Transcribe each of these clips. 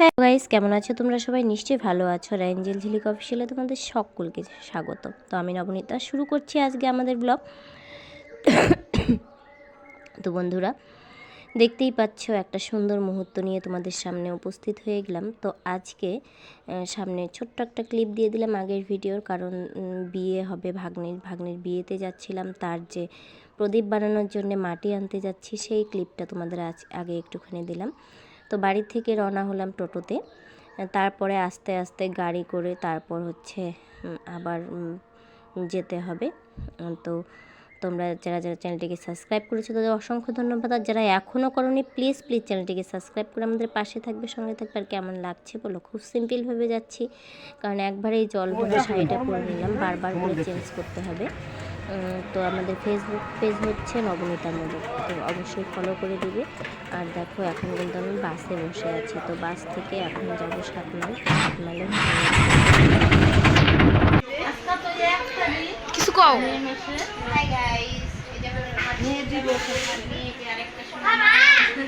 হ্যাঁ গাইস, কেমন আছো তোমরা সবাই? নিশ্চয়ই ভালো আছো। আর এঞ্জেল ঝিলিক অফিসিয়ালে তোমাদের সকলকে স্বাগত। তো আমি নবনীতা শুরু করছি আজকে আমাদের ব্লগ। তো বন্ধুরা, দেখতেই পাচ্ছ একটা সুন্দর মুহূর্ত নিয়ে তোমাদের সামনে উপস্থিত হয়ে গেলাম। তো আজকে সামনে ছোট্ট একটা ক্লিপ দিয়ে দিলাম আগের ভিডিওর, কারণ বিয়ে হবে ভাগ্নির বিয়েতে যাচ্ছিলাম, তার যে প্রদীপ বানানোর জন্য মাটি আনতে যাচ্ছি সেই ক্লিপটা তোমাদের আগে একটুখানি দিলাম। তো বাড়ি থেকে রওনা হলাম টোটোতে, তারপরে আস্তে আস্তে গাড়ি করে তারপর হচ্ছে আবার যেতে হবে। তো তোমরা যারা যারা চ্যানেলটিকে সাবস্ক্রাইব করেছো তাদের অসংখ্য ধন্যবাদ। আর যারা এখনও করোনি প্লিজ চ্যানেলটিকে সাবস্ক্রাইব করে আমাদের পাশে থাকবে, সঙ্গে থাকবে। আর কেমন লাগছে বলো? খুব সিম্পলভাবে যাচ্ছি, কারণ একবারেই জল ভরে শাড়িটা পরে নিলাম, বারবার করে চেঞ্জ করতে হবে। তো আমাদের ফেসবুক পেজ হচ্ছে নবনীতা মোদক, তো অবশ্যই ফলো করে দিবে। আর দেখো এখন কিন্তু আমি বাসে বসে আছি, তো বাস থেকে এখন যাবো 7 মাইল। 7 মাইলে কিছু কও। হাই গাইস, এই যে মেয়ে দিব মেয়েকে আরেকটা শোনা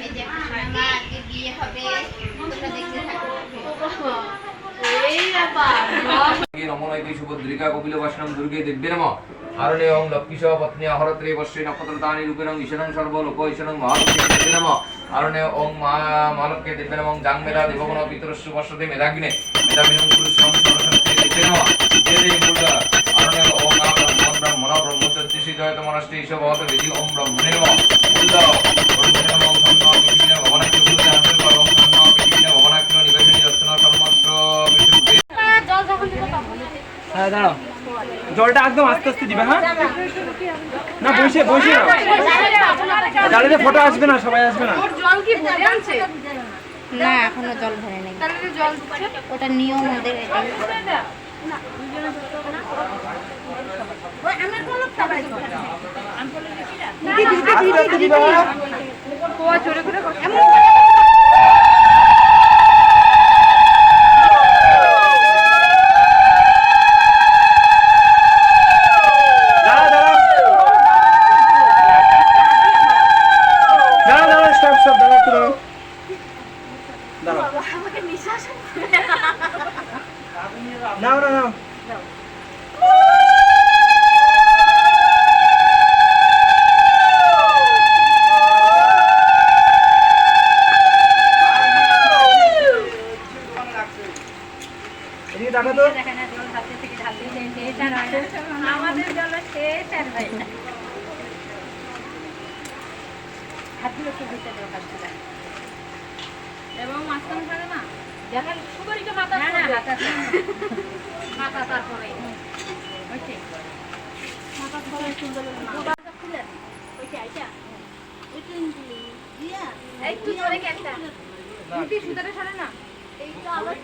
এই যে শোনা আজকে বিয়ে হবে, তোমরা দেখতে থাকো। এই ব্যাপার নমোনৈতি সুভদ্রিকা কপিল বাসনম দুর্গে দিব্যে নমঃ আরণে ওং লক্ষ্মীশো পত্নী অহরত্রে বর্ষে নক্ষত্রতানি রূপেণং ঈশানং সর্বলোক ঈশানং মহালক্ষ্মী দিব্যে নমঃ আরণে ওং মহালক্ষ্মী দিব্যে নমঃ জাংমেধা দেবগণ পিতরস্য বর্ষতে মেধাগ্নে মেধাবিনং পুরুষং সরস্বতী দিব্যে নমঃ দেদে পূজা আরণে ওং ব্রহ্মণ ব্রহ্মচর্যসি জয়ত মনষ্টি ঈশ ভবত বিধি ওং ব্রহ্মণে নমঃ পূজা ব্রহ্মণে নমঃ ধন্য পৃথিবীনে ভবনাক্য পূজা হাসিল কর ওং ধন্য পৃথিবীনে ভবনাক্য নিবেশনী যত্ন সমস্ত বিশুদ্ধ। হ্যাঁ দাঁড়াও, জলটা একদম আস্তে আস্তে দিবে। হ্যাঁ না, বসে বসে দাঁড়িয়ে ফটো আসবে না, সবাই আসবে না। জল কি ভরে আনছে? না এখনো জল ভরে নাই, তাহলে জল দিচ্ছে ওটা নিয়ম ওদের। কোয়া জোরে করে নাও না নাও। এদিকে দেখা তো। আমাদের জল শেষ আর হয় না। এবং মাঝখানে থাকে না, দেখেন সুপারিটা মাথা মাথা তারপরে মাথা ধরে সুন্দর খুলে ওইটা আইটা একটু ধরে একটা দুটি সুতারে সরে না, এইটা আবার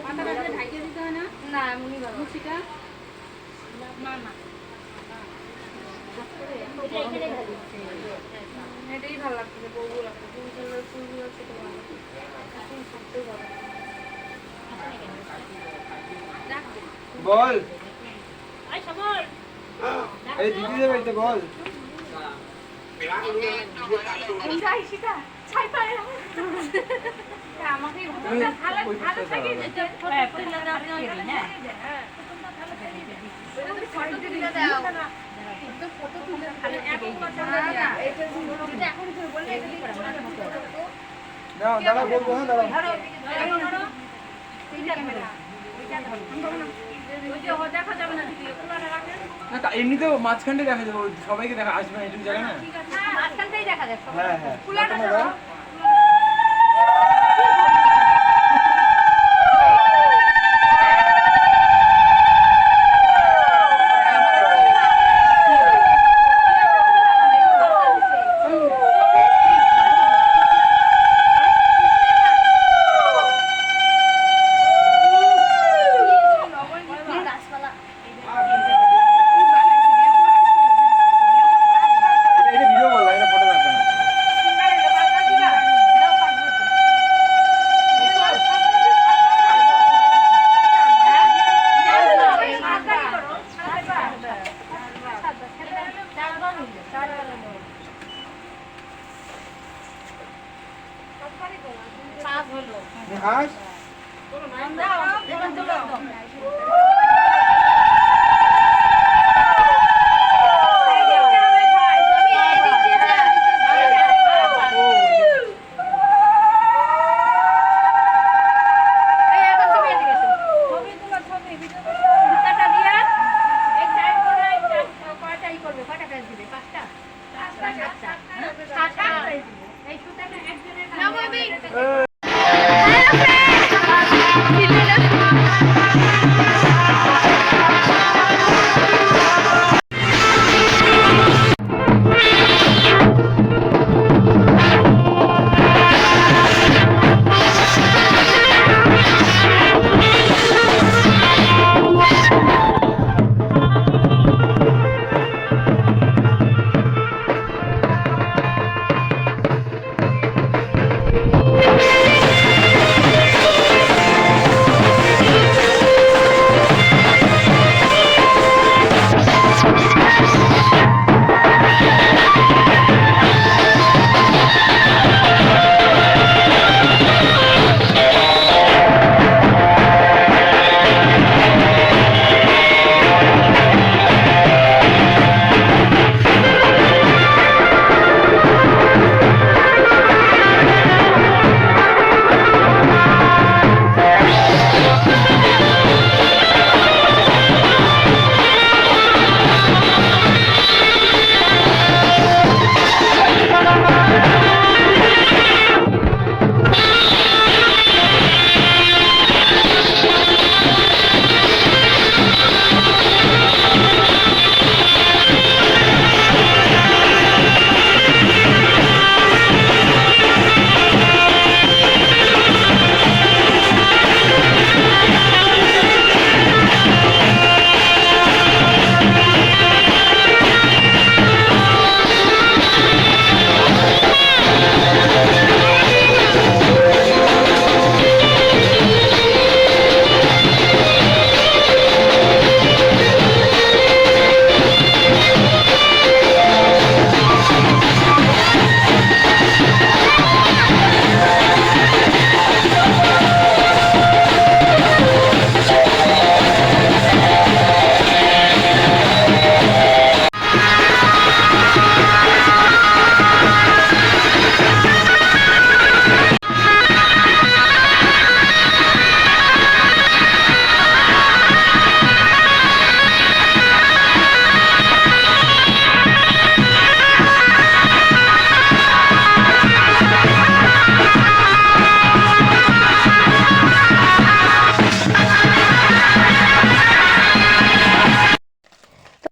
মাথাটা ঢাইকে দিতে হয় না। না এমনি মুছিটা না না এটাই ভালো লাগছে, বউগুলো লাগছে ফুলগুলো ছোট বল এই দিদি বাড়িতে বল। আমাকে দাঁড়া বলবো। হ্যাঁ দাঁড়া, এমনিতেও মাঝখানটাই দেখা যাবে, সবাইকে দেখা আসবে না, এটুকু জায়গা না। মাঝখানটাই দেখা যায়। হ্যাঁ হ্যাঁ হাস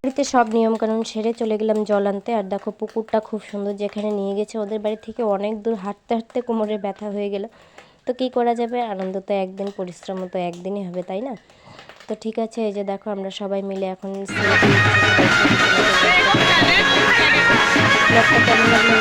বাড়িতে সব নিয়মকানুন সেরে চলে গেলাম জল আনতে। আর দেখো পুকুরটা খুব সুন্দর, যেখানে নিয়ে গেছে ওদের বাড়ি থেকে অনেক দূর, হাঁটতে হাঁটতে কোমরে ব্যথা হয়ে গেল। তো কী করা যাবে, আনন্দ তো একদিন, পরিশ্রম তো একদিনই হবে, তাই না? তো ঠিক আছে, এই যে দেখো আমরা সবাই মিলে এখন কেমন লাগলো